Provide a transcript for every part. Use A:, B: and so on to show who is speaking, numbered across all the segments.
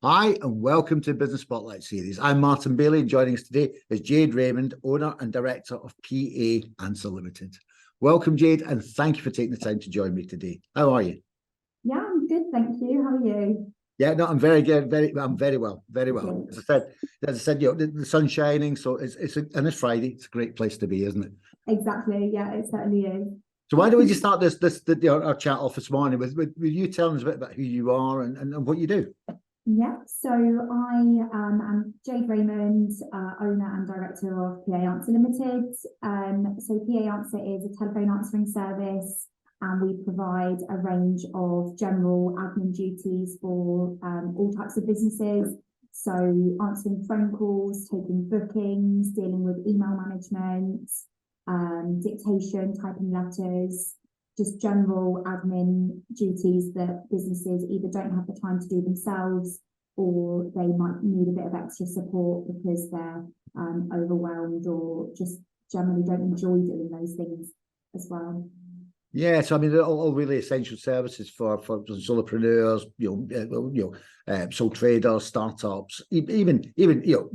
A: Hi, and welcome to Business Spotlight series. I'm Martin Bailey, and joining us today is Jade Raymond, owner and director of PA Answer Limited. Welcome, Jade, and thank you for taking the time to join me today. How are you?
B: Yeah, I'm good, thank you. How are you?
A: Yeah, no, I'm very good. I'm very well, very well.
B: Good.
A: As I said, the sun's shining, so and it's Friday. It's a great place to be, isn't it?
B: Exactly. Yeah, it certainly is.
A: So why don't we just start our chat off this morning with you telling us a bit about who you are and what you do?
B: Yeah, so I am Jade Raymond, owner and director of PA Answer Limited. So PA Answer is a telephone answering service, and we provide a range of general admin duties for all types of businesses. So answering phone calls, taking bookings, dealing with email management, dictation, typing letters, just general admin duties that businesses either don't have the time to do themselves, or they might need a bit of extra support because they're overwhelmed or just generally don't enjoy doing those things as well.
A: Yeah, so I mean, they're all really essential services for solopreneurs, sole traders, startups, even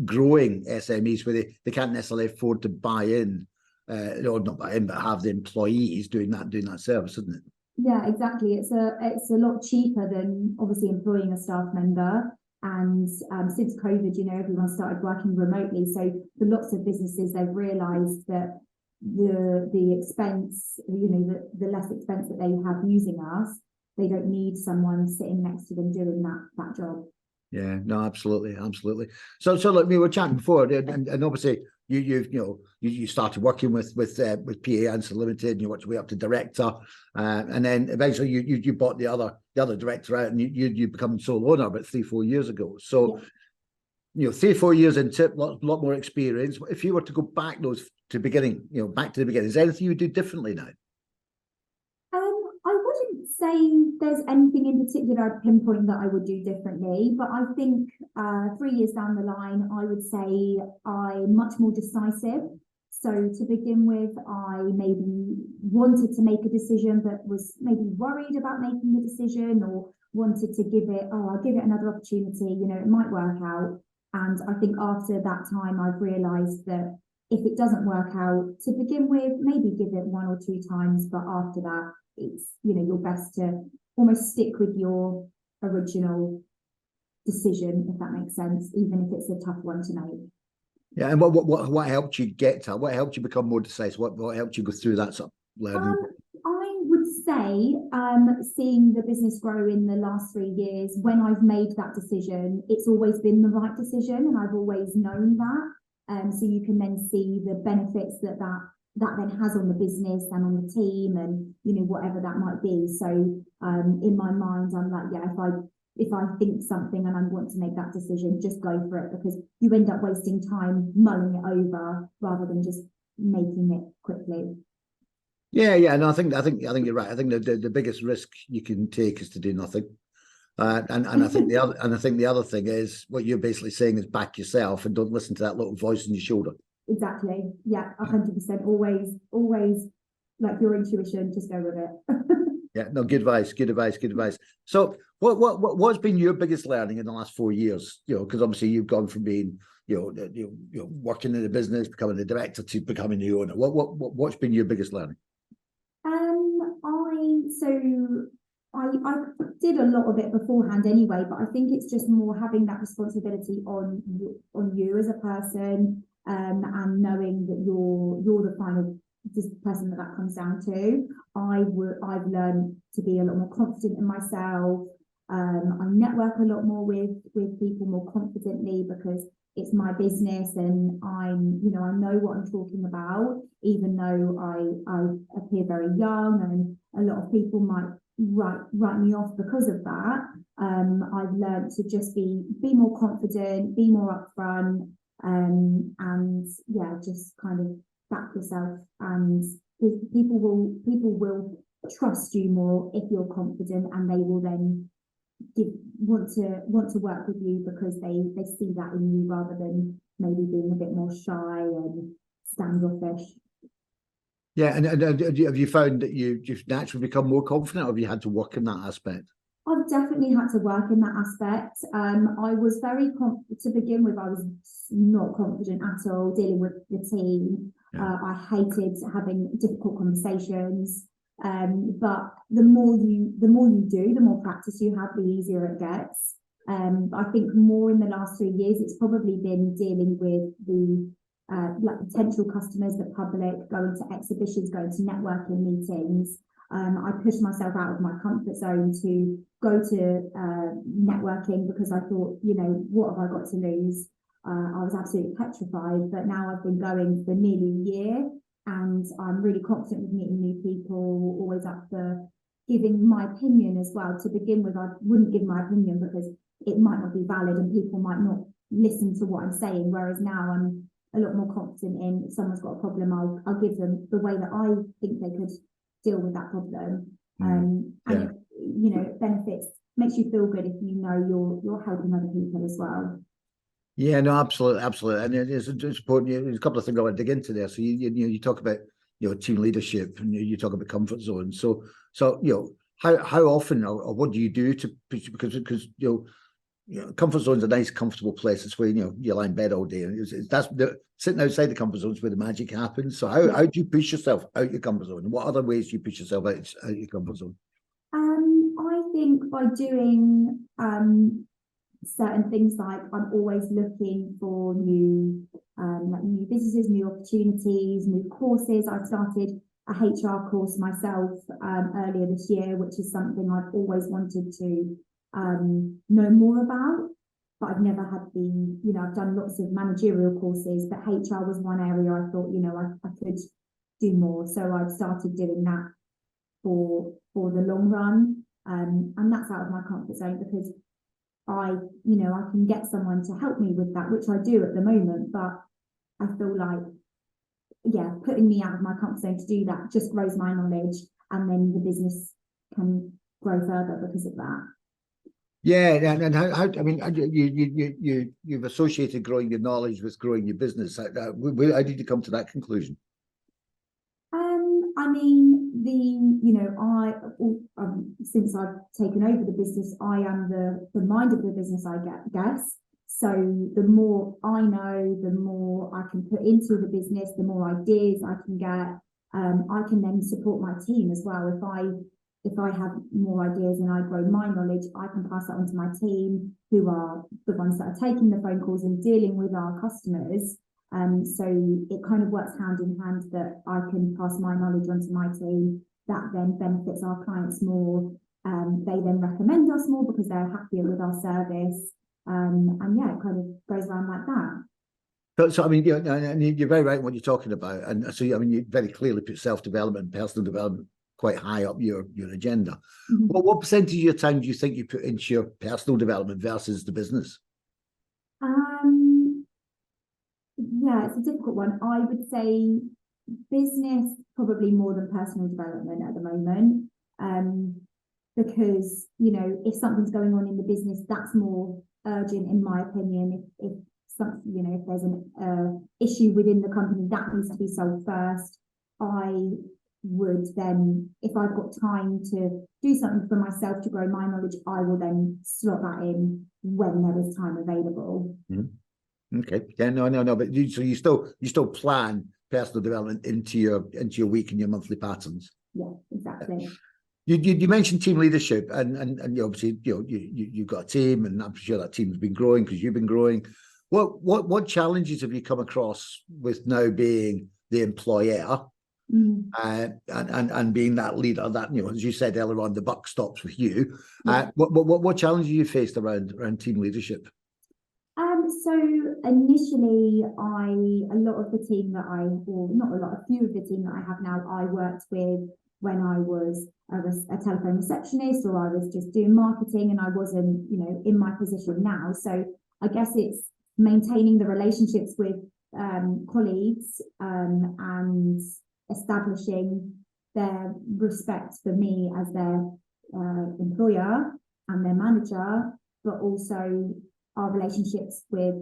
A: growing SMEs where they can't necessarily afford to buy in, or not buy in, but have the employees doing that service, isn't it?
B: Yeah, exactly. It's a lot cheaper than obviously employing a staff member. And since COVID, everyone started working remotely. So for lots of businesses, they've realised that the expense, the less expense that they have using us, they don't need someone sitting next to them doing that job.
A: Yeah, no, absolutely. So look, we were chatting before, and obviously you started working with PA Answer Limited, and you worked your way up to director, and then eventually you bought the other director out, and you become sole owner about 3-4 years ago. So yeah. 3-4 years into it, lot more experience. If you were to go back back to the beginning, is there anything you would do differently now?
B: I wouldn't say there's anything in particular I'd pinpoint that I would do differently, but I think 3 years down the line, I would say I'm much more decisive. So to begin with, I maybe wanted to make a decision, but was maybe worried about making the decision, or wanted to I'll give it another opportunity, it might work out. And I think after that time, I've realised that if it doesn't work out to begin with, maybe give it 1 or 2 times, but after that, it's your best to almost stick with your original decision, if that makes sense, even if it's a tough one to make.
A: Yeah, and what helped you get to? What helped you become more decisive? What helped you go through that sort of learning?
B: I would say seeing the business grow in the last 3 years, when I've made that decision, it's always been the right decision, and I've always known that. So you can then see the benefits that then has on the business and on the team, and whatever that might be. So in my mind, I'm like, yeah, if I think something and I want to make that decision, just go for it, because you end up wasting time mulling it over rather than just making it quickly.
A: Yeah, no, I think you're right. I think the biggest risk you can take is to do nothing. And I think the other thing is what you're basically saying is back yourself and don't listen to that little voice in your shoulder.
B: Exactly. Yeah, 100%. Always like your intuition, just go with it.
A: Yeah, no, good advice. So what's been your biggest learning in the last 4 years? Because obviously you've gone from being, working in the business, becoming the director, to becoming the owner. What's been your biggest learning?
B: I did a lot of it beforehand anyway, but I think it's just more having that responsibility on you as a person, and knowing that you're the final person that comes down to. I've learned to be a lot more confident in myself. I network a lot more with people more confidently, because it's my business, and I know what I'm talking about, even though I appear very young, and a lot of people might write me off because of that. I've learned to just be more confident, be more upfront, and yeah, just kind of back yourself, and people will trust you more if you're confident, and they will then want to work with you because they see that in you, rather than maybe being a bit more shy and standoffish.
A: Yeah, and have you found that you've naturally become more confident, or have you had to work in that aspect?
B: I've definitely had to work in that aspect. I was very to begin with, I was not confident at all dealing with the team.
A: Yeah.
B: I hated having difficult conversations. But the more you do, the more practice you have, the easier it gets. I think more in the last 3 years, it's probably been dealing with the like potential customers, the public, going to exhibitions, going to networking meetings. I pushed myself out of my comfort zone to go to networking because I thought, you know, what have I got to lose? I was absolutely petrified, but now I've been going for nearly a year and I'm really confident with meeting new people, always up for giving my opinion as well. To begin with, I wouldn't give my opinion because it might not be valid and people might not listen to what I'm saying, whereas now I'm a lot more confident in if someone's got a problem, I'll give them the way that I think they could deal with that problem. And it, you know, it benefits, makes you feel good if you know you're helping other people as well.
A: Yeah, no, absolutely, absolutely, and it's important. There's a couple of things I want to dig into there. So you talk about team leadership, and you talk about comfort zone. So how often or what do you do to push, because comfort zone's a nice, comfortable place. It's where you lie in bed all day, and that's sitting outside the comfort zone is where the magic happens. So how do you push yourself out your comfort zone? And what other ways do you push yourself out your comfort zone?
B: I think by doing certain things, like I'm always looking for new businesses, new opportunities, new courses. I started a HR course myself earlier this year, which is something I've always wanted to know more about, but I've never had I've done lots of managerial courses, but HR was one area I thought, I could do more. So I've started doing that for the long run. And that's out of my comfort zone because I can get someone to help me with that, which I do at the moment, but I feel like, putting me out of my comfort zone to do that just grows my knowledge, and then the business can grow further because of that.
A: Yeah, and how I mean, you've associated growing your knowledge with growing your business. How did you come to that conclusion?
B: I mean, since I've taken over the business, I am the mind of the business, I guess. So the more I know, the more I can put into the business, the more ideas I can get. I can then support my team as well. If I have more ideas and I grow my knowledge, I can pass that on to my team, who are the ones that are taking the phone calls and dealing with our customers. So it kind of works hand in hand that I can pass my knowledge onto my team. That then benefits our clients more. They then recommend us more because they're happier with our service. And it kind of goes around like that.
A: So I mean, and you're very right in what you're talking about. And so, I mean, you very clearly put self-development and personal development quite high up your agenda. Mm-hmm. What percentage of your time do you think you put into your personal development versus the business?
B: Yeah, it's a difficult one. I would say business probably more than personal development at the moment. Because, if something's going on in the business, that's more urgent, in my opinion. If there's an issue within the company that needs to be solved first, I would then, if I've got time to do something for myself to grow my knowledge, I will then slot that in when there is time available.
A: Mm-hmm. Okay. Yeah. No. But you still plan personal development into your week and your monthly patterns.
B: Yeah, exactly.
A: You mentioned team leadership, and obviously you've got a team, and I'm sure that team's been growing because you've been growing. What challenges have you come across with now being the employer, and being that leader? That as you said earlier on, the buck stops with you. Yeah. What challenges you faced around team leadership?
B: So initially, a lot of the team that a few of the team that I have now, I worked with when I was a telephone receptionist, or I was just doing marketing, and I wasn't, in my position now. So I guess it's maintaining the relationships with colleagues and establishing their respect for me as their employer and their manager, but also our relationships with,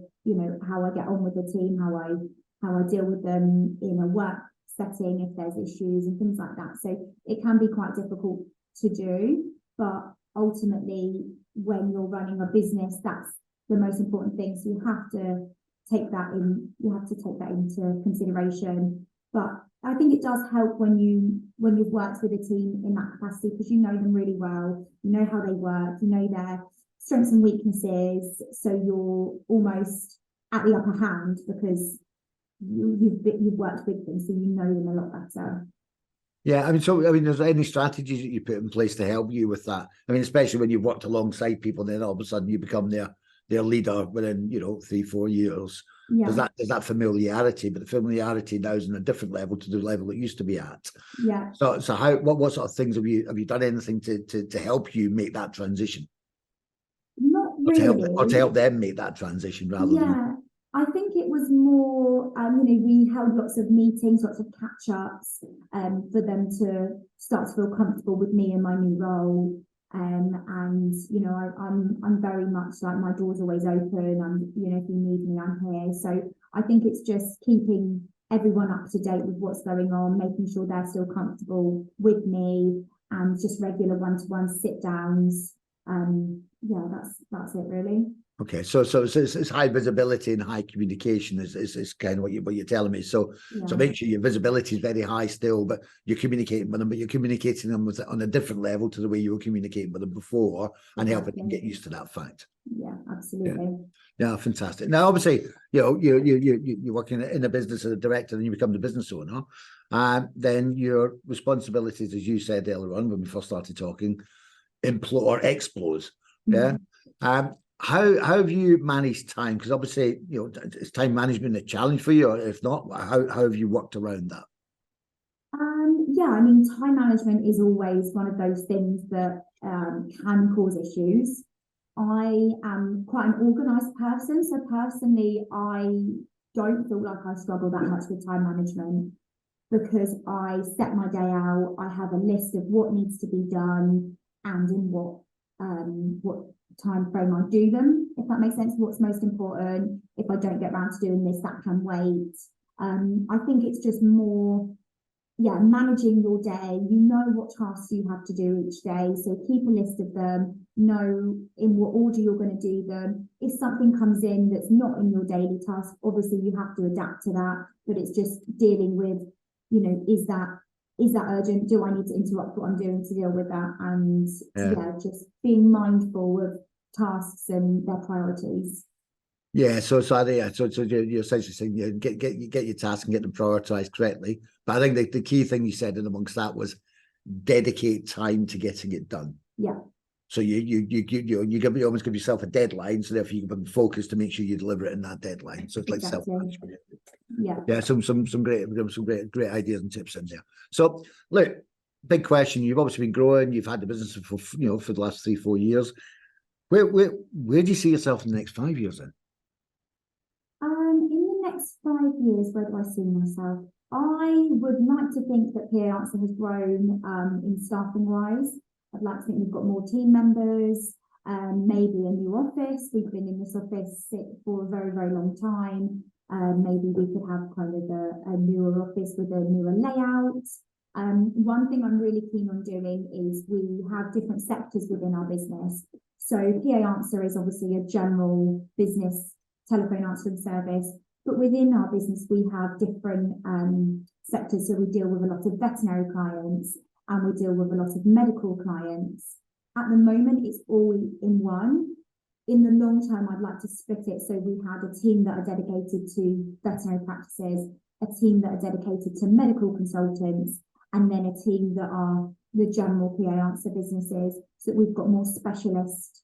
B: how I get on with the team, how I deal with them in a work setting if there's issues and things like that. So it can be quite difficult to do, but ultimately, when you're running a business, that's the most important thing. So you have to take that into consideration. But I think it does help when you've worked with a team in that capacity, because you know them really well, you know how they work, you know their strengths and weaknesses. So you're almost at the upper hand because you've worked with them, so you know them a lot better.
A: Yeah, I mean, there's any strategies that you put in place to help you with that? I mean, especially when you've worked alongside people, then all of a sudden you become their leader within 3-4 years.
B: Yeah.
A: There's that familiarity, but the familiarity now is on a different level to the level it used to be at.
B: Yeah.
A: So what sort of things have you done anything to help you make that transition?
B: Not
A: Or
B: really.
A: to help them make that transition rather than
B: Yeah, I think it was more, we held lots of meetings, lots of catch-ups, for them to start to feel comfortable with me and my new role. And I'm very much like, my door's always open, and if you need me, I'm here. So I think it's just keeping everyone up to date with what's going on, making sure they're still comfortable with me, and just regular one-to-one sit downs. Yeah, that's it really.
A: Okay, so it's high visibility and high communication is kind of what you're telling me. So
B: Yeah.
A: make sure your visibility is very high still, but you're communicating with them, but you're communicating them on a different level to the way you were communicating with them before, and helping them get used to that fact.
B: Yeah, absolutely.
A: Yeah, fantastic. Now, obviously, you're working in a business as a director, and you become the business owner, and then your responsibilities, as you said earlier on when we first started talking, explode. Yeah. How have you managed time? Because obviously, is time management a challenge for you, or if not, how have you worked around that?
B: Yeah, I mean, time management is always one of those things that can cause issues. I am quite an organized person, so personally, I don't feel like I struggle that much with time management, because I set my day out. I have a list of what needs to be done and in what time frame I do them, if that makes sense. What's most important. If I don't get around to doing this, that can wait. I think it's just more, managing your day. You know what tasks you have to do each day, so keep a list of them, know in what order you're going to do them. If something comes in that's not in your daily task, obviously you have to adapt to that, but it's just dealing with, is that urgent? Do I need to interrupt what I'm doing to deal with that? And just being mindful of tasks and their priorities.
A: Yeah, so you're essentially saying get your task and get them prioritized correctly. But I think the key thing you said in amongst that was dedicate time to getting it done.
B: Yeah.
A: So you almost give yourself a deadline, so therefore you can be focused to make sure you deliver it in that deadline. So it's like self-management. Yeah, some great ideas and tips in there. So look, big question. You've obviously been growing. You've had the business for the last 3-4 years. Where do you see yourself in the next 5 years then?
B: In the next 5 years, where do I see myself? I would like to think that PA Answer has grown in staffing wise. I'd like to think we've got more team members, maybe a new office. We've been in this office for a very, very long time. Maybe we could have kind of a newer office with a newer layout. One thing I'm really keen on doing is we have different sectors within our business. So PA Answer is obviously a general business telephone answering service, but within our business we have different sectors. So we deal with a lot of veterinary clients, and we deal with a lot of medical clients. At the moment, it's all in one. In the long term, I'd like to split it. So we have a team that are dedicated to veterinary practices, a team that are dedicated to medical consultants, and then a team that are the general PA Answer businesses, so that we've got more specialist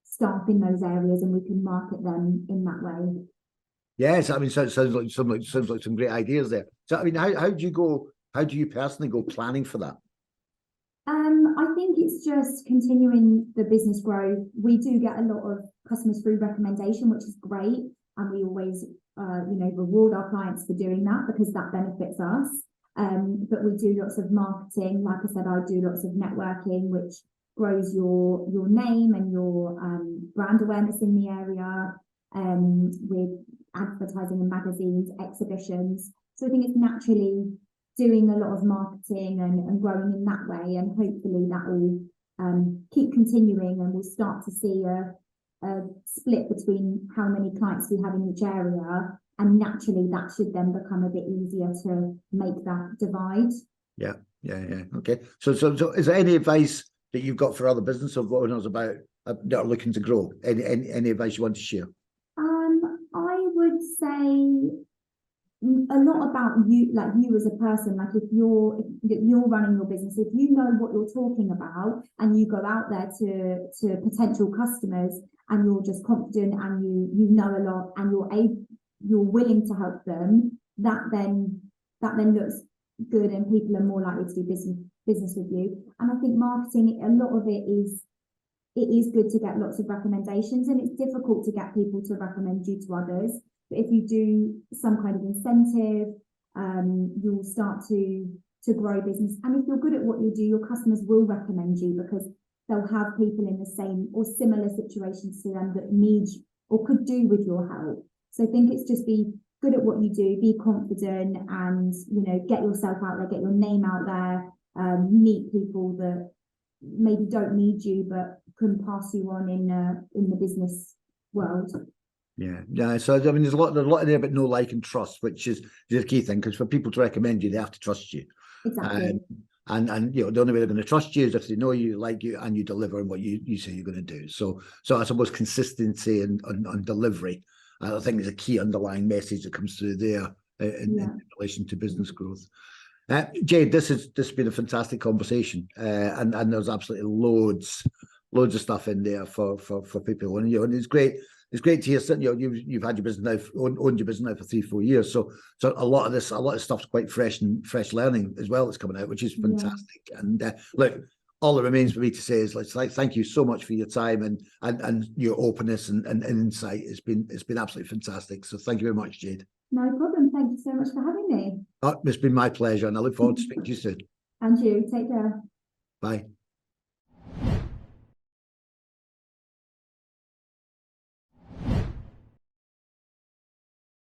B: staff in those areas and we can market them in that way.
A: Yes, I mean, so it sounds like some great ideas there. So, I mean, how do you personally go planning for that?
B: I think it's just continuing the business growth. We do get a lot of customers through recommendation, which is great, and we always, reward our clients for doing that because that benefits us. But we do lots of marketing. Like I said, I do lots of networking, which grows your name and your brand awareness in the area, with advertising in magazines, exhibitions. So I think it's naturally doing a lot of marketing and growing in that way, and hopefully that will keep continuing, and we'll start to see a split between how many clients we have in each area, and naturally that should then become a bit easier to make that divide.
A: Yeah. Okay. So is there any advice that you've got for other business owners about that are looking to grow? Any advice you want to share?
B: I would say a lot about you, like you as a person. Like if you're running your business, if you know what you're talking about and you go out there to potential customers and you're just confident and you know a lot and you're willing to help them, that then looks good and people are more likely to do business with you. And I think marketing, a lot of it is good to get lots of recommendations, and it's difficult to get people to recommend you to others. But if you do some kind of incentive, you'll start to grow business. And if you're good at what you do, your customers will recommend you because they'll have people in the same or similar situations to them that need or could do with your help. So I think it's just be good at what you do, be confident, and get yourself out there, get your name out there, meet people that maybe don't need you but can pass you on in the business world.
A: Yeah. So I mean, there's a lot in there, but know, like, and trust, which is the key thing. Because for people to recommend you, they have to trust you.
B: Exactly.
A: And the only way they're going to trust you is if they know you, like you, and you deliver on what you say you're going to do. So I suppose consistency and on delivery, I think, is a key underlying message that comes through there in relation to business growth. Jade, this has been a fantastic conversation, and there's absolutely loads of stuff in there for people, and and it's great. It's great to hear that you've had your business now, owned your business now for 3-4 years. So a lot of stuff's quite fresh learning as well that's coming out, which is fantastic. Yeah. And look, all that remains for me to say is thank you so much for your time and your openness and insight. It's been absolutely fantastic. So thank you very much, Jade.
B: No problem. Thank you so much for having me.
A: It's been my pleasure, and I look forward to speaking to you soon.
B: And you, take care.
A: Bye.